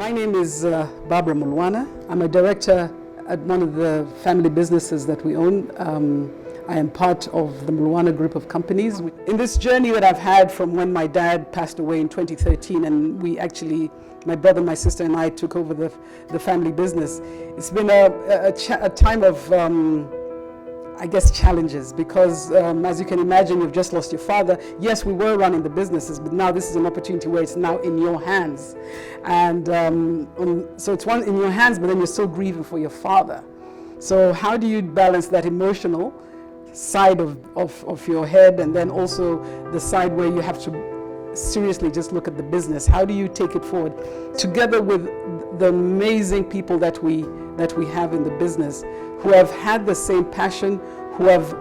My name is Barbra Mulwana. I'm a director at one of the family businesses that we own. I am part of the Mulwana group of companies. In this journey that I've had from when my dad passed away in 2013 and my brother, my sister and I took over the family business, it's been a time of I guess challenges because as you can imagine, you've just lost your father. Yes, we were running the businesses, but now this is an opportunity where it's now in your hands. And so it's one in your hands, but then you're still grieving for your father. So how do you balance that emotional side of your head and then also the side where you have to seriously just look at the business? How do you take it forward together with the amazing people that we have in the business who have had the same passion, who have,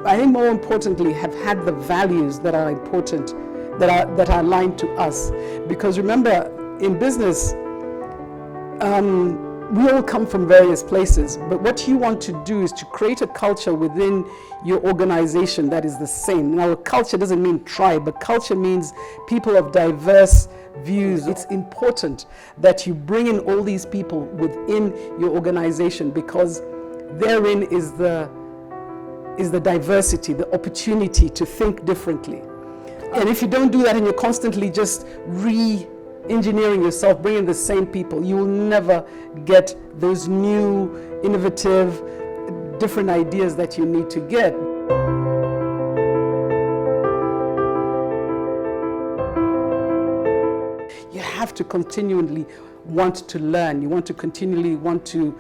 I think more importantly, have had the values that are important, that are aligned to us. Because remember, in business, we all come from various places, but what you want to do is to create a culture within your organization that is the same. Now, a culture doesn't mean tribe, but culture means people of diverse views. It's important that you bring in all these people within your organization because therein is the diversity, the opportunity to think differently. And if you don't do that and you're constantly just re-engineering yourself, bringing the same people, you will never get those new, innovative, different ideas that you need to get. You have to continually want to learn. You want to continually want to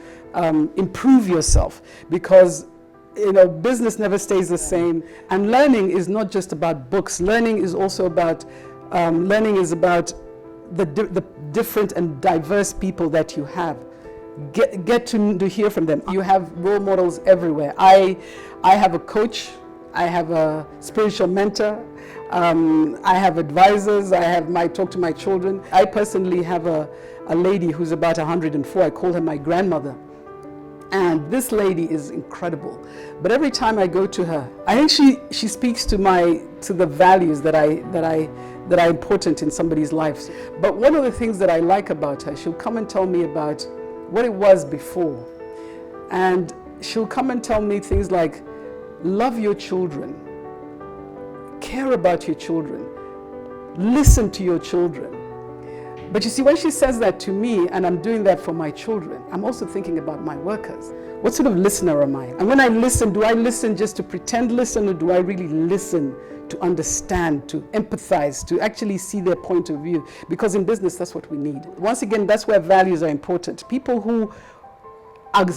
improve yourself because business never stays the same. And learning is not just about books. Learning is also about the different and diverse people that you have. Get to hear from them. You have role models everywhere. I have a coach. I have a spiritual mentor. I have advisors. I talk to my children. I personally have a lady who's about 104. I call her my grandmother. And this lady is incredible. But every time I go to her, I think she speaks to the values that are important in somebody's lives. But one of the things that I like about her, she'll come and tell me about what it was before. And she'll come and tell me things like, love your children, care about your children, listen to your children. But you see, when she says that to me, and I'm doing that for my children, I'm also thinking about my workers. What sort of listener am I? And when I listen, do I listen just to pretend listen, or do I really listen to understand, to empathize, to actually see their point of view? Because in business, that's what we need. Once again, that's where values are important. People who are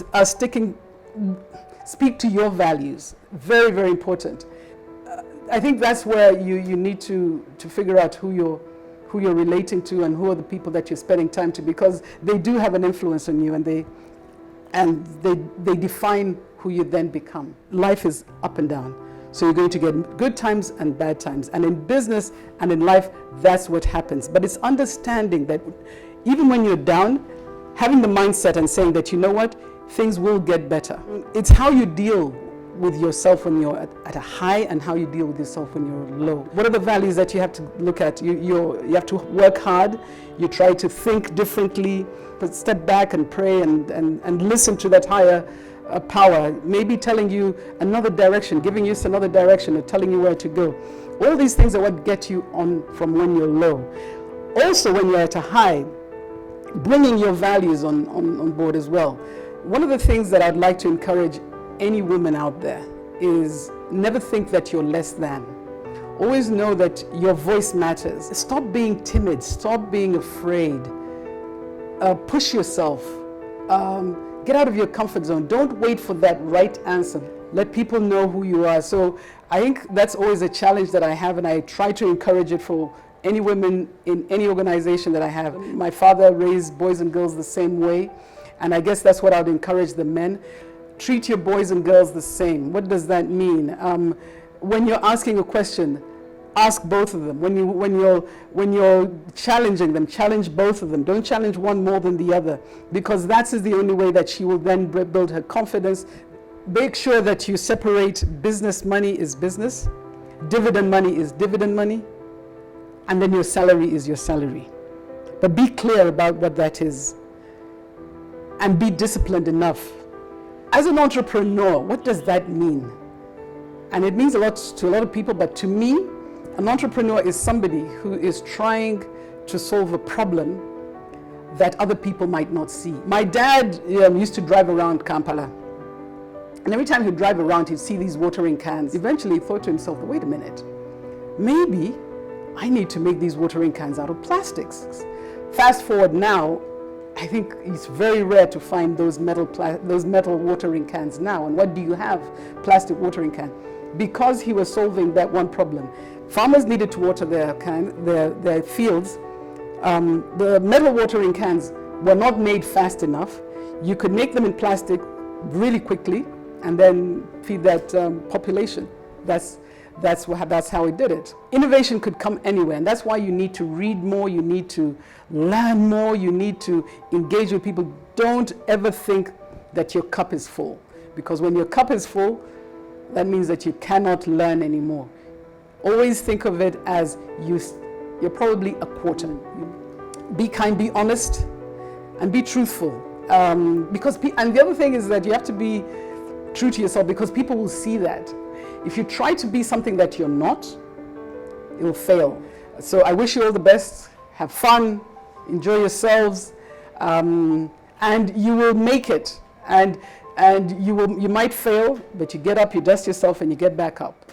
speak to your values. Very, very important. I think that's where you need to figure out who you're relating to and who are the people that you're spending time to, because they do have an influence on you and they define who you then become. Life is up and down. So you're going to get good times and bad times. And in business and in life, that's what happens. But it's understanding that even when you're down, having the mindset and saying that, you know what, things will get better. It's how you deal with yourself when you're at a high and how you deal with yourself when you're low. What are the values that you have to look at? You have to work hard, you try to think differently, but step back and pray and listen to that higher power, maybe telling you another direction, giving you another direction or telling you where to go. All these things are what get you on from when you're low. Also, when you're at a high, bringing your values on board as well. One of the things that I'd like to encourage any woman out there is never think that you're less than. Always know that your voice matters. Stop being timid, stop being afraid. Push yourself. Get out of your comfort zone. Don't wait for that right answer. Let people know who you are. So I think that's always a challenge that I have, and I try to encourage it for any women in any organization that I have. My father raised boys and girls the same way, and I guess that's what I would encourage the men. Treat your boys and girls the same. What does that mean? When you're asking a question, ask both of them. When you're challenging them, challenge both of them. Don't challenge one more than the other, because that is the only way that she will then build her confidence. Make sure that you separate business money is business, dividend money is dividend money, and then your salary is your salary. But be clear about what that is and be disciplined enough. As an entrepreneur, what does that mean? And it means a lot to a lot of people, but to me, an entrepreneur is somebody who is trying to solve a problem that other people might not see. My dad used to drive around Kampala. And every time he'd drive around, he'd see these watering cans. Eventually he thought to himself, wait a minute, maybe I need to make these watering cans out of plastics. Fast forward now, I think it's very rare to find those metal watering cans now. And what do you have? Plastic watering can. Because he was solving that one problem. Farmers needed to water their fields. The metal watering cans were not made fast enough. You could make them in plastic really quickly and then feed that population. That's how he did it. Innovation could come anywhere, and that's why you need to read more, you need to learn more, you need to engage with people. Don't ever think that your cup is full, because when your cup is full, that means that you cannot learn anymore. Always think of it as you're probably a quarter. Be kind, be honest, and be truthful. And the other thing is that you have to be true to yourself, because people will see that. If you try to be something that you're not, it will fail. So I wish you all the best. Have fun, enjoy yourselves, and you will make it. And you might fail, but you get up, you dust yourself, and you get back up.